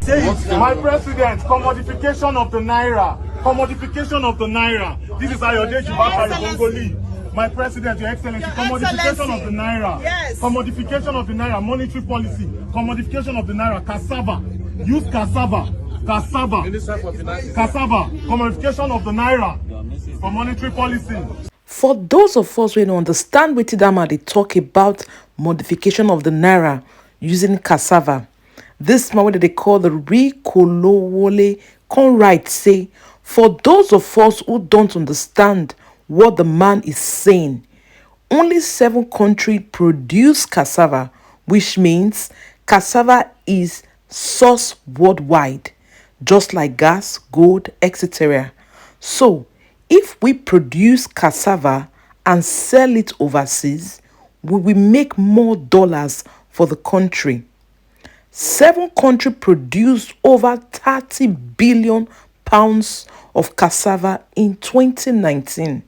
My president, commodification of the naira. Commodification of the naira. This is Ayode Jubakari Bongoli. My president, Your Excellency, commodification of the naira. Yes. Commodification of the naira, monetary policy. Commodification of the naira, cassava. Use cassava. Cassava. Cassava. Commodification of the naira for monetary policy. For those of us who don't understand what they talk about modification of the naira using cassava, this man what they call the Rikolowole Conrad say, for those of us who don't understand what the man is saying, only 7 countries produce cassava, which means cassava is sourced worldwide, just like gas, gold, etc. So, if we produce cassava and sell it overseas, we will make more dollars for the country. 7 countries produced over 30 billion pounds of cassava in 2019.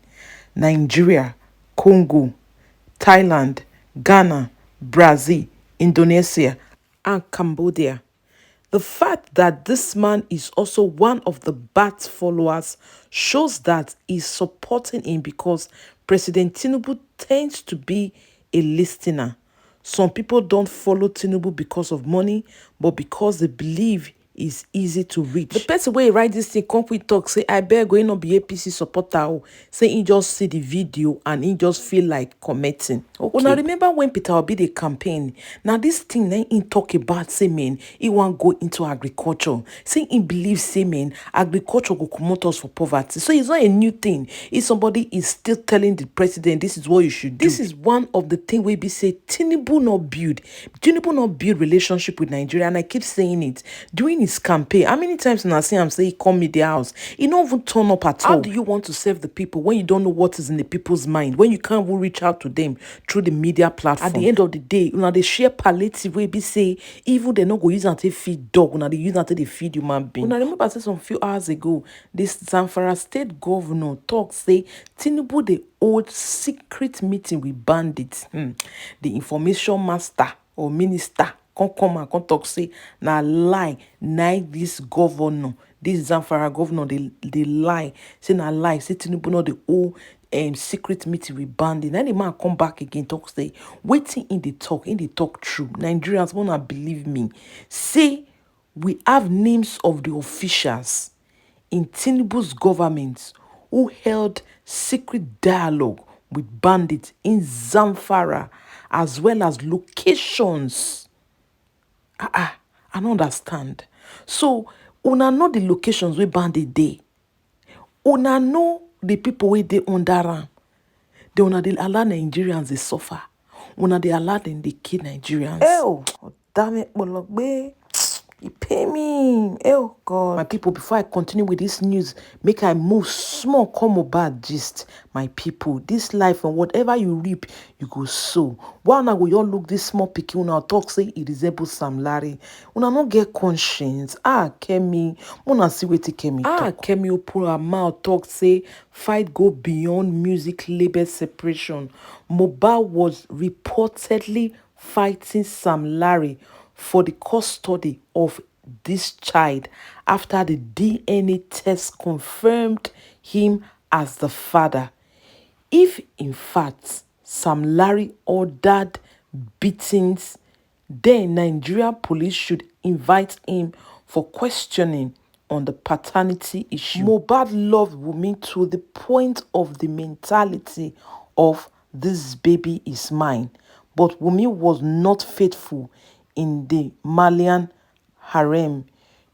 Nigeria, Congo, Thailand, Ghana, Brazil, Indonesia, and Cambodia. The fact that this man is also one of the Bat followers shows that he's supporting him because President Tinubu tends to be a listener. Some people don't follow Tinubu because of money, but because they believe is easy to reach. The person where he write this thing, come we talk, say, I beg going not be APC supporter. Say he just see the video and he just feel like commenting. Okay. Well, now remember when Peter Obi the campaign. Now this thing then he talk about say man, he want go into agriculture. Say he believes say man, agriculture go promote us for poverty. So it's not a new thing. If somebody is still telling the president this is what you should do. This is one of the thing we be say Tinubu not build relationship with Nigeria, and I keep saying it during his campaign. How many times when I see him say he come me the house, he don't even turn up at all. How do you want to serve the people when you don't know what is in the people's mind, when you can't even reach out to them through the media platform? At the end of the day, they share palliative way be say even they not go use until feed dog, they use until they feed human being. I remember say some few hours ago, this Zamfara state governor talk say Tinubu the old secret meeting with bandits. The information master or minister come and talk say na lie, this governor, this Zamfara governor, they lie, say na lie, say Tinubu no the whole secret meeting with bandit. Then the man come back again talk say waiting in the talk true. Nigerians wanna believe me. Say we have names of the officials in Tinubu's government who held secret dialogue with bandits in Zamfara, as well as locations. I don't understand. So, una know the locations where bandit dey. Una know the people where they under am. They una dey allow Nigerians they suffer. Una dey allow them they kill Nigerians. Oh, damn it, Bologbe. You pay me. Oh God. My people, before I continue with this news, make I move small, come bad gist. My people, this life and whatever you reap, you go sow. While now we all look this small pikin, una talk say it resembles Sam Larry. Una no get conscience. Kemi, una see wetin Kemi talk. Kemi open her mouth talk say fight go beyond music label separation. Mohbad was reportedly fighting Sam Larry for the custody of this child after the DNA test confirmed him as the father. If in fact Sam Larry ordered beatings, then Nigeria police should invite him for questioning on the paternity issue. Mohbad loved Wunmi to the point of the mentality of this baby is mine, but Wunmi was not faithful in the Malian harem.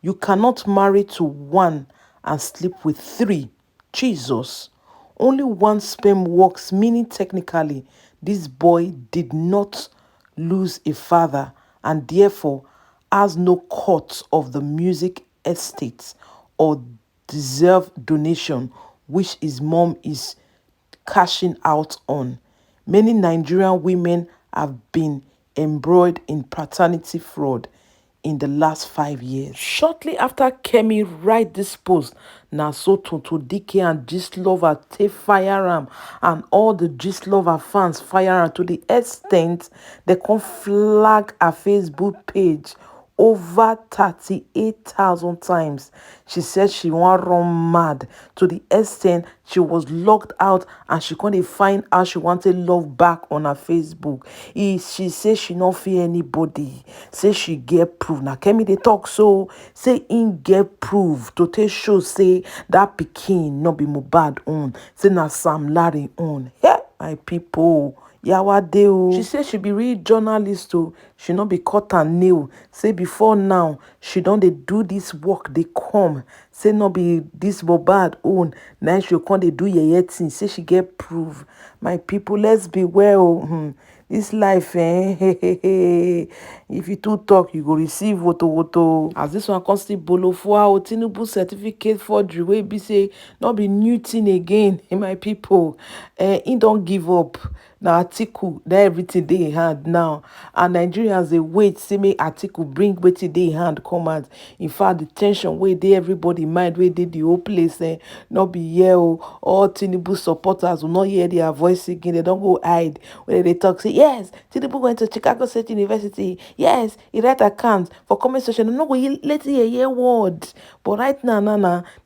You cannot marry to one and sleep with 3. Jesus. Only one sperm works, meaning technically this boy did not lose a father and therefore has no cut of the music estate or deserve donation which his mom is cashing out on. Many Nigerian women have been embroiled in paternity fraud in the last 5 years. Shortly after Kemi write this post, na so Toto Dike and Gistlover take firearm and all the Gistlover fans firearm to the extent they can flag a Facebook page over 38,000 times. She said she want run mad to the extent she was locked out and she couldn't find how she wanted love back on her Facebook. She said she not fear anybody. Say she get proof. Now Kemi they talk so say in get proof to take show say that pikin not be Mohbad own. Say na Sam Larry own. Yeah, my people. Yawade o. She say she be real journalist o. She not be cut her nail. Say before now, she don't dey do this work, they come. Say not be this Mohbad own. Now she come they do yeye thing. Say she get proof. My people, let's be well. This life, if you too talk, you go receive woto. As this one come still bolo for our Tinubu certificate forgery, wey be say not be new thing again. My people, he don't give up. Now Atiku, that everything they in hand now, and Nigerians they wait say make Atiku bring wetin dey in hand come out. In fact, the tension wey dey everybody mind, wey dey the whole place, not be here o. All Tinubu supporters will not hear their voice again. They don't go hide when they talk. Say yes, Tinubu went to Chicago State University. Yes, he write accounts for comment section. I'm not going to let you hear word. But right now,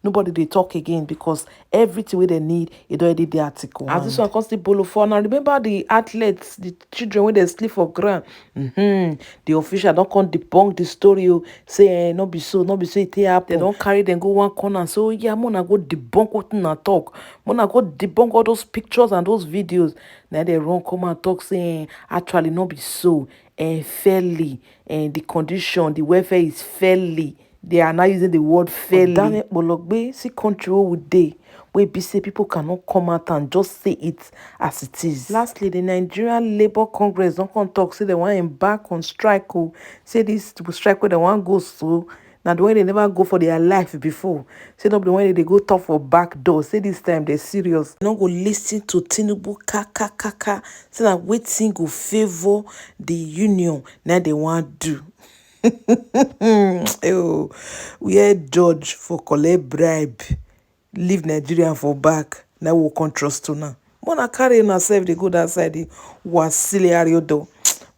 nobody they talk again because everything wey they need is already the article. As this one comes to bolo for now, remember the athletes, the children when they sleep for ground. The official don't come debunk the story. Say not be so it happen. They don't carry them go one corner. So yeah, mona go debunk what na talk. Mona go debunk all those pictures and those videos. Now they run come and talk saying actually not be so fairly, and the condition, the welfare is fairly. They are now using the word fairly. Daniel Bologbe, see country with they. Where be say people cannot come out and just say it as it is. Lastly, the Nigerian Labour Congress don't come talk, say they want to embark on strike. Say this strike where they want go so. Now the way they never go for their life before. Say not the way they go talk for back door. Say this time they're serious. They don't go listen to Tinubu kaka. Say that waiting go favor the union. Now they want do. We had judge for collect bribe. Leave Nigeria for back. Now we can't trust to now. Wanna carry yourself, they go that side. Was silly ariodo.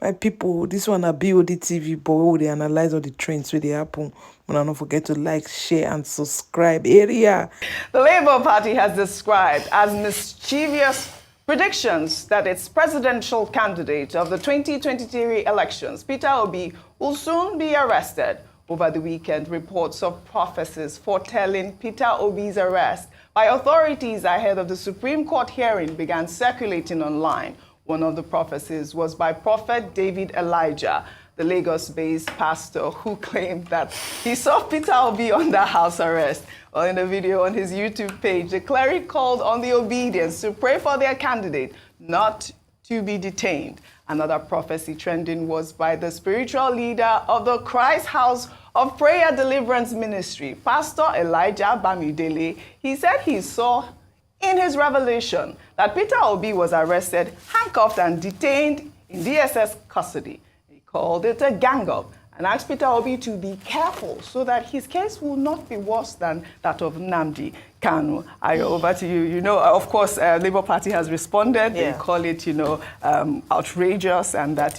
My people, this one a Bod TV, but we they analyze all the trends where they happen. Don't forget to like, share, and subscribe. Area. The Labour Party has described as mischievous predictions that its presidential candidate of the 2023 elections, Peter Obi, will soon be arrested. Over the weekend, reports of prophecies foretelling Peter Obi's arrest by authorities ahead of the Supreme Court hearing began circulating online. One of the prophecies was by Prophet David Elijah, the Lagos-based pastor who claimed that he saw Peter Obi under house arrest. Well, in a video on his YouTube page, the cleric called on the obedience to pray for their candidate not to be detained. Another prophecy trending was by the spiritual leader of the Christ House of Prayer Deliverance Ministry, Pastor Elijah Bamidele. He said he saw in his revelation that Peter Obi was arrested, handcuffed, and detained in DSS custody. He called it a gang-up and asked Peter Obi to be careful so that his case will not be worse than that of Nnamdi Kanu. Over to you. You know, of course, Labour Party has responded. Yeah. They call it, outrageous, and that,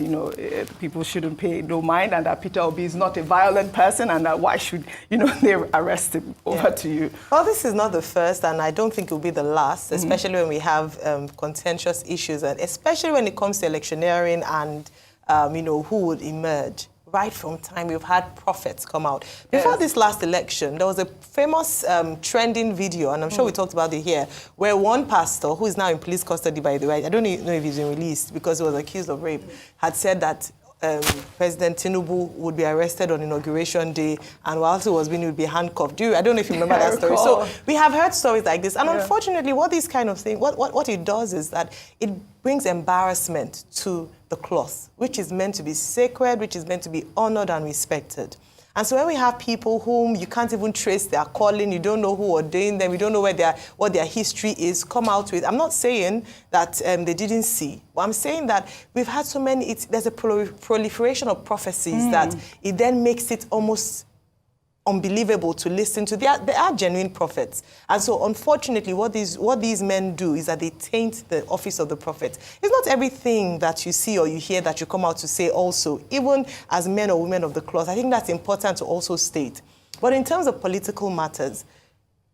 people shouldn't pay no mind, and that Peter Obi is not a violent person, and that why should, they arrest him. Over to you. Well, this is not the first, and I don't think it will be the last, especially when we have contentious issues, and especially when it comes to electioneering and, who would emerge. Right from time we've had prophets come out. Before this last election, there was a famous trending video, and I'm sure we talked about it here, where one pastor, who is now in police custody, by the way, I don't know if he's been released because he was accused of rape, had said that President Tinubu would be arrested on Inauguration Day, and whilst he was being, he would be handcuffed. I don't know if you remember that story. So we have heard stories like this, and unfortunately, what these kind of things, what it does is that it brings embarrassment to the cloth, which is meant to be sacred, which is meant to be honored and respected. And so when we have people whom you can't even trace their calling, you don't know who ordained them, you don't know what their history is, come out with. I'm not saying that they didn't see, but I'm saying that we've had so many, there's a proliferation of prophecies that it then makes it almost unbelievable to listen to. They are genuine prophets. And so, unfortunately, what these men do is that they taint the office of the prophet. It's not everything that you see or you hear that you come out to say also, even as men or women of the cloth. I think that's important to also state. But in terms of political matters,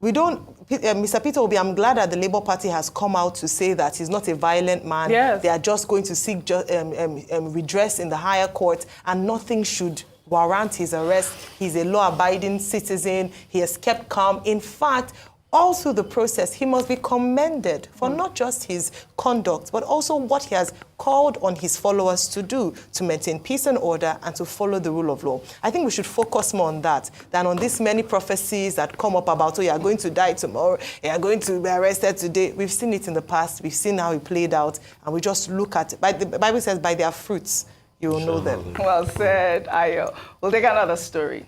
we don't, Mr. Peter Obi, I'm glad that the Labour Party has come out to say that he's not a violent man. Yes. They are just going to seek redress in the higher court, and nothing should warrant his arrest. He's a law-abiding citizen. He has kept calm. In fact, all through the process, he must be commended for not just his conduct, but also what he has called on his followers to do to maintain peace and order and to follow the rule of law. I think we should focus more on that than on these many prophecies that come up about, oh, you are going to die tomorrow, you are going to be arrested today. We've seen it in the past. We've seen how it played out, and we just look at it. The Bible says, by their fruits, you will know them. Well said, Ayo. We'll take another story.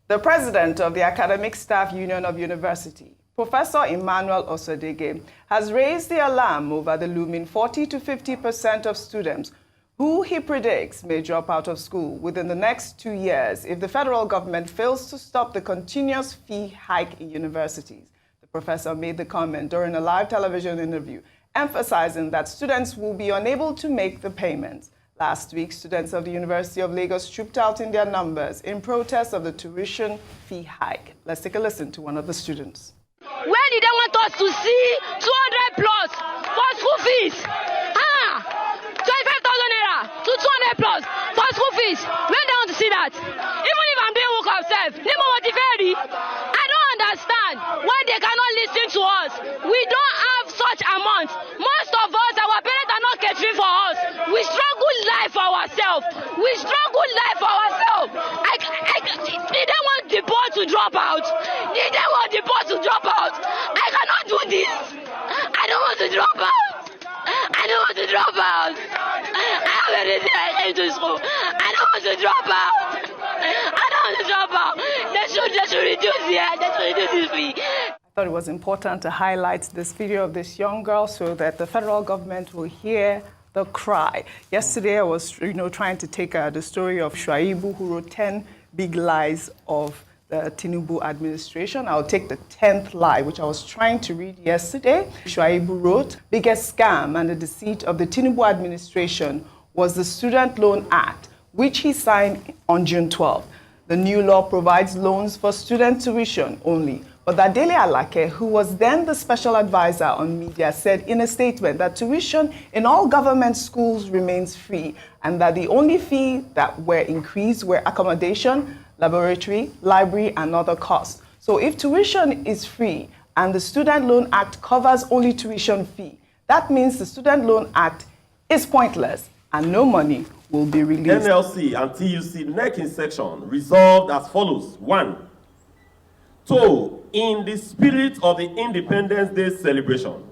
The president of the Academic Staff Union of University, Professor Emmanuel Osodege, has raised the alarm over the looming 40 to 50% of students who he predicts may drop out of school within the next 2 years if the federal government fails to stop the continuous fee hike in universities. The professor made the comment during a live television interview, emphasizing that students will be unable to make the payments. Last week, students of the University of Lagos trooped out in their numbers in protest of the tuition fee hike. Let's take a listen to one of the students. When did they want us to see 200 plus for school fees? 25,000 naira to 200 plus for school fees. When they want to see that? Even if I'm doing work myself, I don't understand why they cannot listen to us. We don't have such amounts. Most of us, our parents are not catering for us. We struggle life for ourselves. Did they want the board to drop out? I cannot do this. I don't want to drop out. I have everything I came to school. I don't want to drop out. They should reduce this fee. I thought it was important to highlight this video of this young girl so that the federal government will hear the cry. Yesterday, I was trying to take the story of Shuaibu, who wrote 10 big lies of the Tinubu administration. I'll take the 10th lie, which I was trying to read yesterday. Shuaibu wrote, biggest scam and the deceit of the Tinubu administration was the Student Loan Act, which he signed on June 12. The new law provides loans for student tuition only. But Adele Alake, who was then the special advisor on media, said in a statement that tuition in all government schools remains free and that the only fee that were increased were accommodation, laboratory, library, and other costs. So if tuition is free and the Student Loan Act covers only tuition fee, that means the Student Loan Act is pointless and no money will be released. NLC and TUC NEC in section resolved as follows. 1. So, in the spirit of the Independence Day celebration,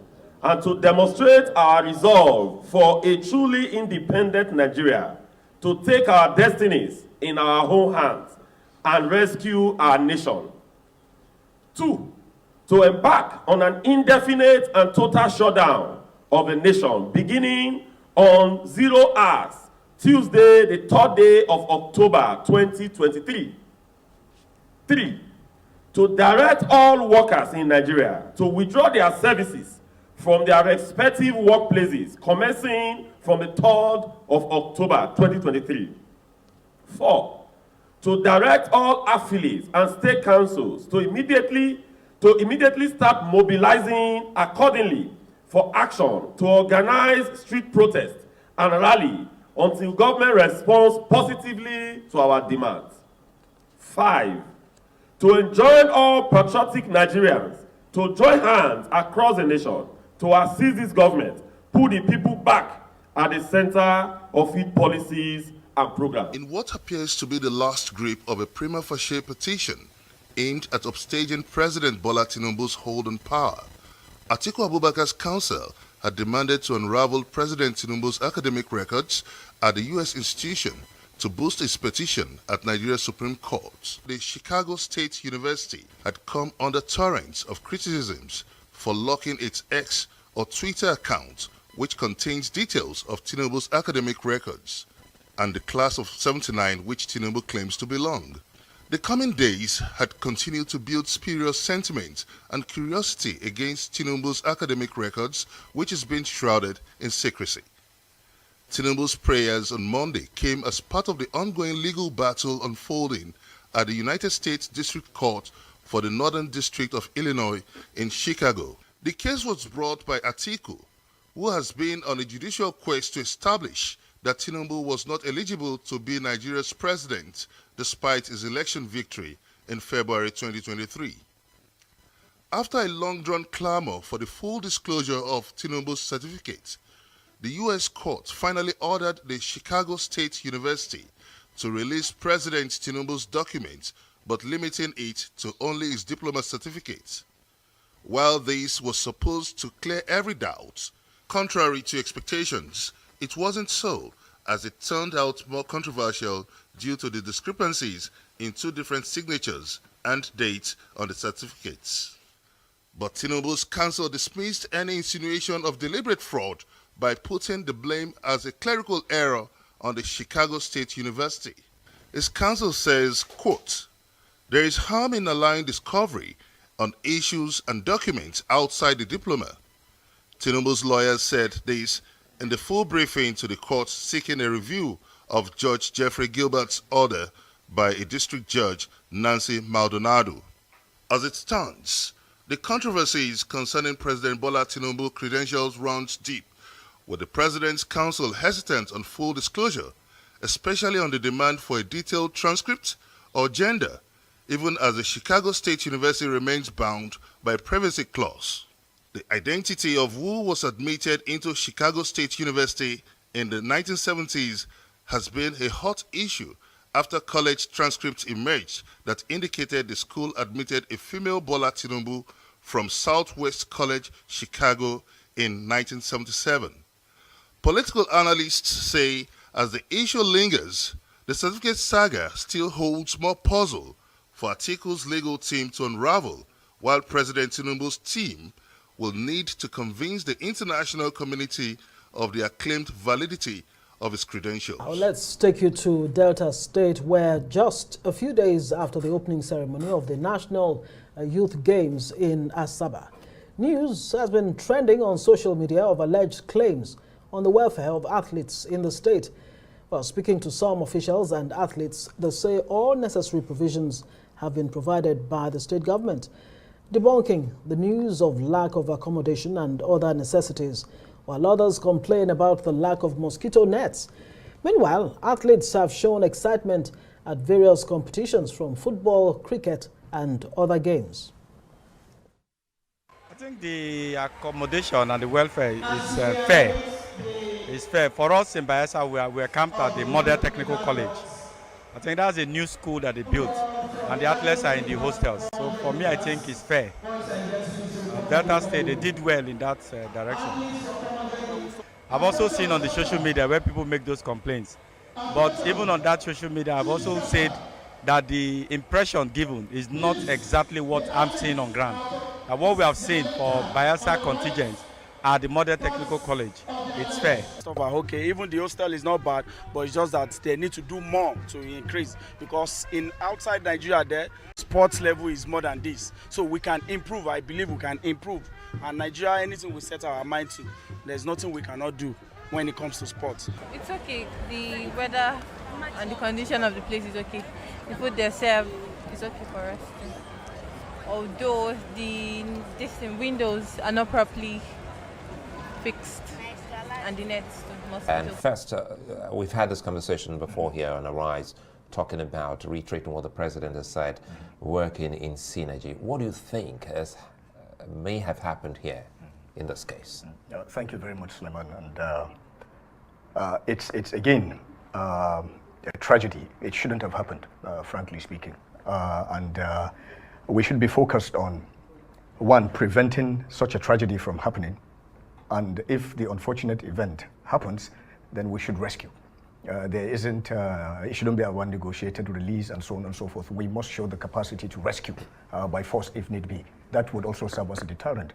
and to demonstrate our resolve for a truly independent Nigeria, to take our destinies in our own hands and rescue our nation. 2. To embark on an indefinite and total shutdown of the nation, beginning on 0 hours, Tuesday, the 3rd day of October 2023. 3. To direct all workers in Nigeria to withdraw their services from their respective workplaces commencing from the 3rd of October 2023. 4. To direct all affiliates and state councils to immediately start mobilizing accordingly for action to organize street protests and rally until government responds positively to our demands. 5. To enjoin all patriotic Nigerians to join hands across the nation to assist this government, put the people back at the center of its policies and programs. In what appears to be the last grip of a prima facie petition aimed at upstaging President Bola Tinubu's hold on power, Atiku Abubakar's counsel had demanded to unravel President Tinubu's academic records at the U.S. institution to boost his petition at Nigeria's Supreme Court. The Chicago State University had come under torrents of criticisms for locking its X or Twitter account, which contains details of Tinubu's academic records and the class of '79 which Tinubu claims to belong. The coming days had continued to build spurious sentiment and curiosity against Tinubu's academic records, which is being shrouded in secrecy. Tinubu's prayers on Monday came as part of the ongoing legal battle unfolding at the United States District Court for the Northern District of Illinois in Chicago. The case was brought by Atiku, who has been on a judicial quest to establish that Tinubu was not eligible to be Nigeria's president despite his election victory in February 2023. After a long-drawn clamor for the full disclosure of Tinubu's certificate, the U.S. court finally ordered the Chicago State University to release President Tinubu's documents, but limiting it to only his diploma certificate. While this was supposed to clear every doubt, contrary to expectations, it wasn't so, as it turned out more controversial due to the discrepancies in two different signatures and dates on the certificates. But Tinubu's counsel dismissed any insinuation of deliberate fraud by putting the blame as a clerical error on the Chicago State University. His counsel says, quote, "There is harm in allowing discovery on issues and documents outside the diploma." Tinubu's lawyers said this in the full briefing to the court seeking a review of Judge Jeffrey Gilbert's order by a district judge, Nancy Maldonado. As it stands, the controversies concerning President Bola Tinubu's credentials runs deep, with the President's counsel hesitant on full disclosure, especially on the demand for a detailed transcript or gender, even as the Chicago State University remains bound by a privacy clause. The identity of who was admitted into Chicago State University in the 1970s has been a hot issue after college transcripts emerged that indicated the school admitted a female Bola Tinubu from Southwest College, Chicago in 1977. Political analysts say as the issue lingers, the certificate saga still holds more puzzle for Atiku's legal team to unravel, while President Tinubu's team will need to convince the international community of the acclaimed validity of his credentials. Now let's take you to Delta State, where just a few days after the opening ceremony of the National Youth Games in Asaba, news has been trending on social media of alleged claims on the welfare of athletes in the state. Well, speaking to some officials and athletes, they say all necessary provisions have been provided by the state government, debunking the news of lack of accommodation and other necessities, while others complain about the lack of mosquito nets. Meanwhile, athletes have shown excitement at various competitions from football, cricket, and other games. I think the accommodation and the welfare is fair. It's fair. For us in Bayelsa, we are camped at the Model Technical College. I think that's a new school that they built, and the athletes are in the hostels. So for me, I think it's fair. Delta State, they did well in that direction. I've also seen on the social media where people make those complaints. But even on that social media, I've also said that the impression given is not exactly what I'm seeing on ground. And what we have seen for Bayelsa contingents at the Model Technical College, it's fair. Okay, even the hostel is not bad, but it's just that they need to do more to increase, because in outside Nigeria there, sports level is more than this. So we can improve. I believe we can improve. And Nigeria, anything we set our mind to, there's nothing we cannot do when it comes to sports. It's okay. The weather and the condition of the place is okay. The food they serve is okay for us. Although the windows are not properly fixed and the nets must. And first, we've had this conversation before here on Arise, talking about reiterating what the president has said, working in synergy. What do you think may have happened here in this case? Thank you very much, Suleiman. And it's again a tragedy. It shouldn't have happened, frankly speaking. And we should be focused on, one, preventing such a tragedy from happening. And if the unfortunate event happens, then we should rescue. There isn't, it shouldn't be a one negotiated release and so on and so forth. We must show the capacity to rescue by force if need be. That would also serve as a deterrent.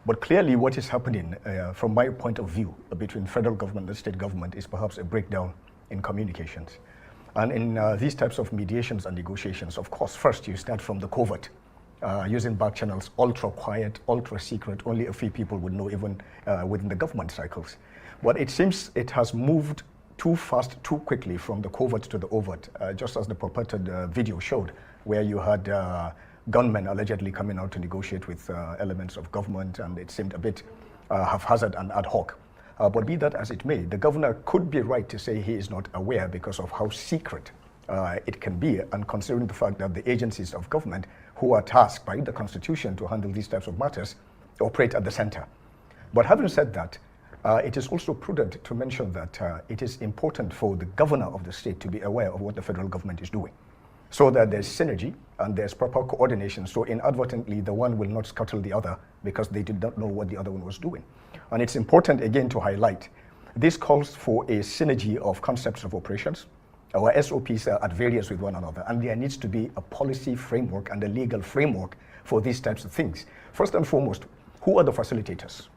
But clearly what is happening, from my point of view, between federal government and state government is perhaps a breakdown in communications. And in these types of mediations and negotiations, of course, first you start from the covert, using back channels, ultra quiet, ultra secret, only a few people would know, even within the government cycles. But it seems it has moved too fast, too quickly from the covert to the overt, just as the purported video showed, where you had gunmen allegedly coming out to negotiate with elements of government, and it seemed a bit haphazard and ad hoc. But be that as it may, the governor could be right to say he is not aware because of how secret it can be, and considering the fact that the agencies of government who are tasked by the Constitution to handle these types of matters operate at the center. But having said that, it is also prudent to mention that it is important for the governor of the state to be aware of what the federal government is doing, so that there's synergy and there's proper coordination, so inadvertently the one will not scuttle the other because they did not know what the other one was doing. And it's important again to highlight, this calls for a synergy of concepts of operations. Our SOPs are at variance with one another, and there needs to be a policy framework and a legal framework for these types of things. First and foremost, who are the facilitators?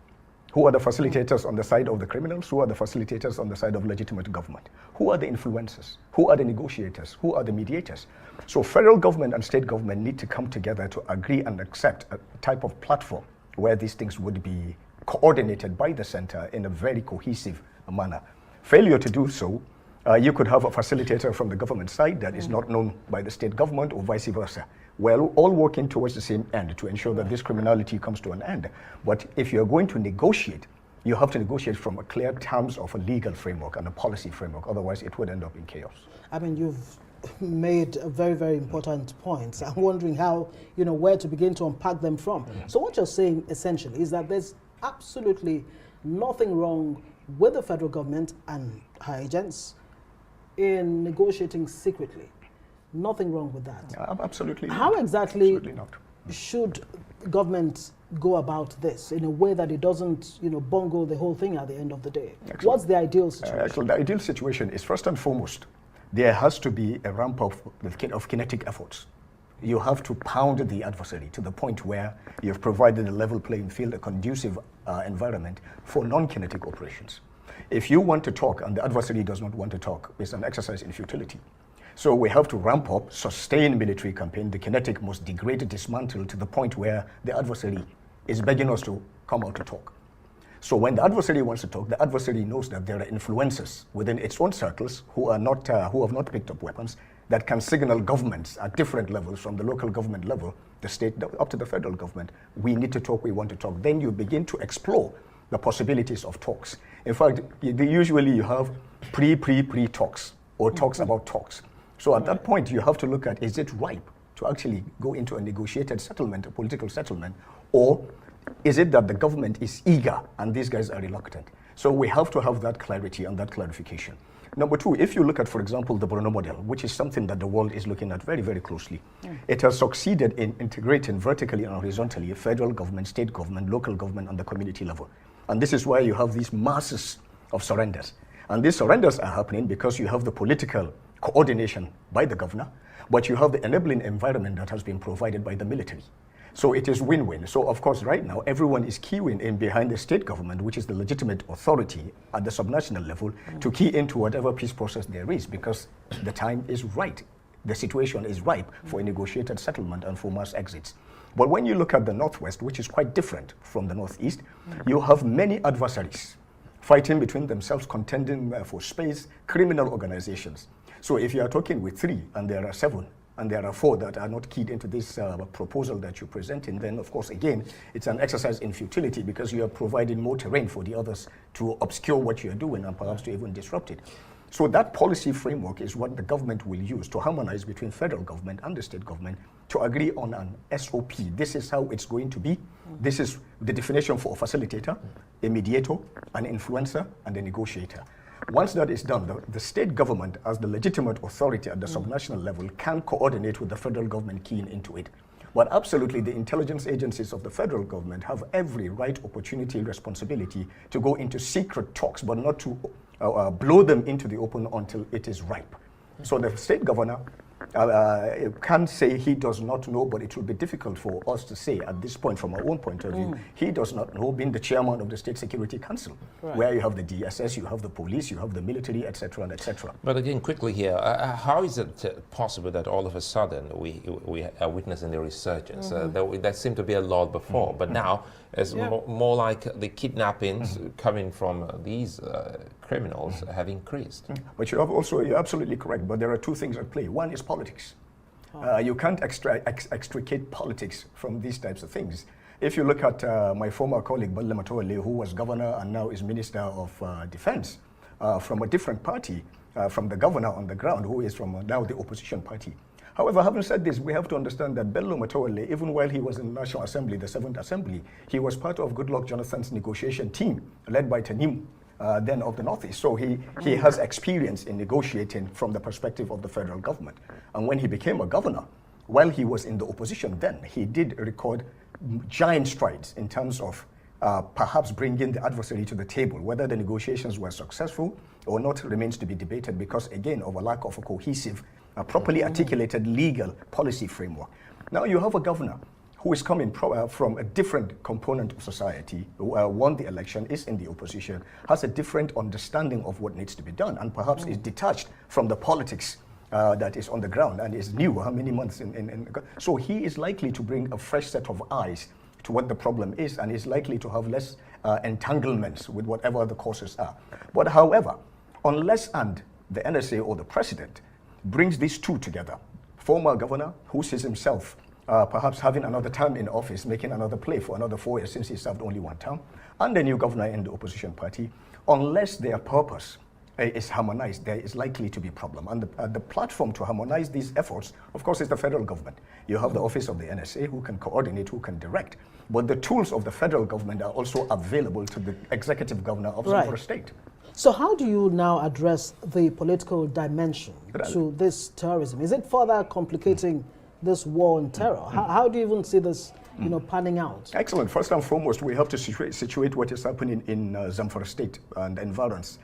Who are the facilitators on the side of the criminals? Who are the facilitators on the side of legitimate government? Who are the influencers? Who are the negotiators? Who are the mediators? So federal government and state government need to come together to agree and accept a type of platform where these things would be coordinated by the center in a very cohesive manner. Failure to do so, you could have a facilitator from the government side that is not known by the state government, or vice versa. Well, all working towards the same end to ensure that this criminality comes to an end. But if you're going to negotiate, you have to negotiate from a clear terms of a legal framework and a policy framework. Otherwise, it would end up in chaos. I mean, you've made a very, very important points. I'm wondering how, where to begin to unpack them from. So what you're saying essentially is that there's absolutely nothing wrong with the federal government and her agents in negotiating secretly. Nothing wrong with that. Absolutely How not. exactly Absolutely not. should government go about this in a way that it doesn't, bungle the whole thing at the end of the day? Excellent. What's the ideal situation? Actually, the ideal situation is, first and foremost, there has to be a ramp up of kinetic efforts. You have to pound the adversary to the point where you've provided a level playing field, a conducive environment for non-kinetic operations. If you want to talk and the adversary does not want to talk, it's an exercise in futility. So we have to ramp up, sustain military campaign. The kinetic must degrade, dismantle to the point where the adversary is begging us to come out to talk. So when the adversary wants to talk, the adversary knows that there are influencers within its own circles who have not picked up weapons that can signal governments at different levels, from the local government level, the state, up to the federal government. We need to talk, we want to talk. Then you begin to explore the possibilities of talks. In fact, usually you have pre talks or talks about talks. So at that point, you have to look at, is it ripe to actually go into a negotiated settlement, a political settlement, or is it that the government is eager and these guys are reluctant? So we have to have that clarity and that clarification. Number two, if you look at, for example, the Borno model, which is something that the world is looking at very, very closely, it has succeeded in integrating vertically and horizontally federal government, state government, local government, and the community level. And this is why you have these masses of surrenders. And these surrenders are happening because you have the political coordination by the governor, but you have the enabling environment that has been provided by the military. So it is win-win. So of course, right now, everyone is keying in behind the state government, which is the legitimate authority at the subnational level, to key into whatever peace process there is, because the time is right. The situation is ripe for a negotiated settlement and for mass exits. But when you look at the Northwest, which is quite different from the Northeast, you have many adversaries fighting between themselves, contending for space, criminal organizations. So if you are talking with 3 and there are 7, and there are 4 that are not keyed into this proposal that you're presenting, then of course, again, it's an exercise in futility, because you are providing more terrain for the others to obscure what you're doing and perhaps to even disrupt it. So that policy framework is what the government will use to harmonize between federal government and the state government to agree on an SOP. This is how it's going to be. This is the definition for a facilitator, a mediator, an influencer, and a negotiator. Once that is done, the state government, as the legitimate authority at the subnational level, can coordinate with the federal government keying into it. But absolutely, the intelligence agencies of the federal government have every right, opportunity, responsibility to go into secret talks, but not to blow them into the open until it is ripe. So the state governor You can't say he does not know, but it will be difficult for us to say at this point from our own point of view. He does not know, being the chairman of the State Security Council, where you have the DSS, you have the police, you have the military, etc. and etc. But again, quickly here, how is it possible that all of a sudden we are witnessing the resurgence? There seemed to be a lot before, but now it's more like the kidnappings coming from these criminals have increased. But you're absolutely correct, but there are two things at play. One is politics. You can't extricate politics from these types of things. If you look at my former colleague, Bod Tv, who was governor and now is Minister of Defense, from a different party, from the governor on the ground, who is from now the opposition party. However, having said this, we have to understand that Bello Matoole, even while he was in the National Assembly, the 7th Assembly, he was part of Goodluck Jonathan's negotiation team, led by Tinubu, then of the Northeast. So he has experience in negotiating from the perspective of the federal government. And when he became a governor, while he was in the opposition then, he did record giant strides in terms of perhaps bringing the adversary to the table. Whether the negotiations were successful or not remains to be debated because, again, of a lack of a cohesive, properly articulated legal policy framework. Now you have a governor who is coming from a different component of society, who won the election, is in the opposition, has a different understanding of what needs to be done, and perhaps is detached from the politics that is on the ground and is new, how many months so he is likely to bring a fresh set of eyes to what the problem is and is likely to have less entanglements with whatever the causes are. But however, unless and the NSA or the president brings these two together, former governor who sees himself perhaps having another term in office, making another play for another 4 years since he served only one term, and the new governor in the opposition party, unless their purpose is harmonized, there is likely to be a problem. And the platform to harmonize these efforts, of course, is the federal government. You have the office of the NSA who can coordinate, who can direct. But the tools of the federal government are also available to the executive governor of Zamfara State. So how do you now address the political dimension to this terrorism? Is it further complicating this war on terror? How do you even see this panning out? Excellent. First and foremost, we have to situate what is happening in Zamfara State and environs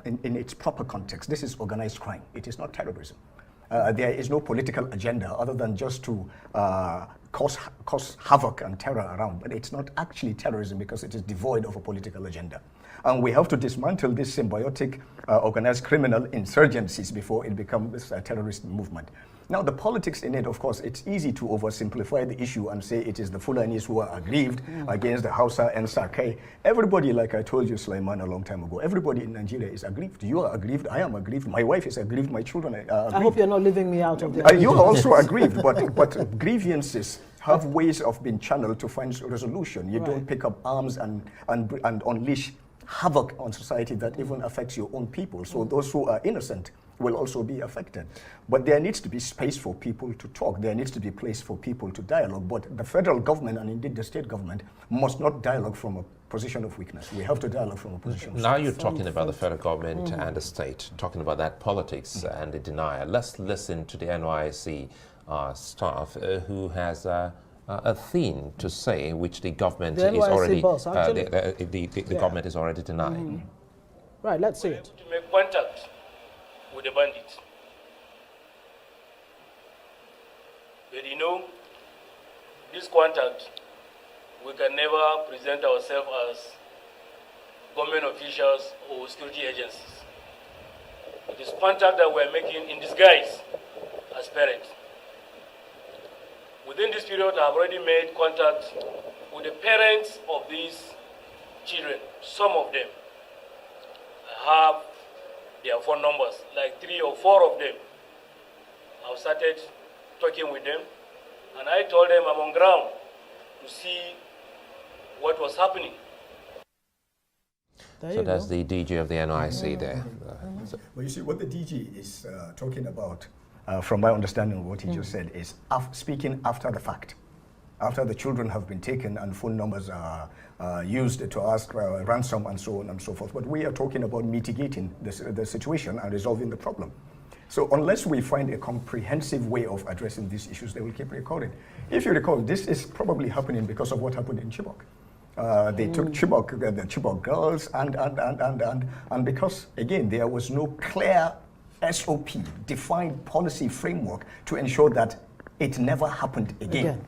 in its proper context. This is organized crime. It is not terrorism. There is no political agenda other than just to cause havoc and terror around. But it's not actually terrorism because it is devoid of a political agenda. And we have to dismantle this symbiotic organized criminal insurgencies before it becomes a terrorist movement. Now, the politics in it, of course, it's easy to oversimplify the issue and say it is the Fulanis who are aggrieved against the Hausa and Sakai. Everybody, like I told you, Sulaiman, a long time ago, everybody in Nigeria is aggrieved. You are aggrieved, I am aggrieved, my wife is aggrieved, my children are aggrieved. I hope you're not leaving me out of the You are also aggrieved, but grievances have ways of being channeled to find resolution. You don't pick up arms and unleash havoc on society that even affects your own people. So those who are innocent will also be affected. But there needs to be space for people to talk. There needs to be place for people to dialogue. But the federal government and indeed the state government must not dialogue from a position of weakness. We have to dialogue from a position of strength. Now you're talking about the federal government and the state, talking about that politics and the denial. Let's listen to the NYSC staff who has a thing to say which the government is already the government is already denying. Right, let's see it. To make contact with the bandits. But this contact, we can never present ourselves as government officials or security agencies. It is contact that we are making in disguise as parents. Within this period, I have already made contact with the parents of these children, some of them. I have their phone numbers, like 3 or 4 of them. I've started talking with them, and I told them I'm on ground to see what was happening. So that's the DG of the NYC there. Well, you see, what the DG is talking about, from my understanding of what he just said, is speaking after the fact. After the children have been taken and phone numbers are used to ask ransom and so on and so forth. But we are talking about mitigating the situation and resolving the problem. So unless we find a comprehensive way of addressing these issues, they will keep recording. If you recall, this is probably happening because of what happened in Chibok. They took Chibok, the Chibok girls, and because, again, there was no clear SOP, defined policy framework to ensure that it never happened again.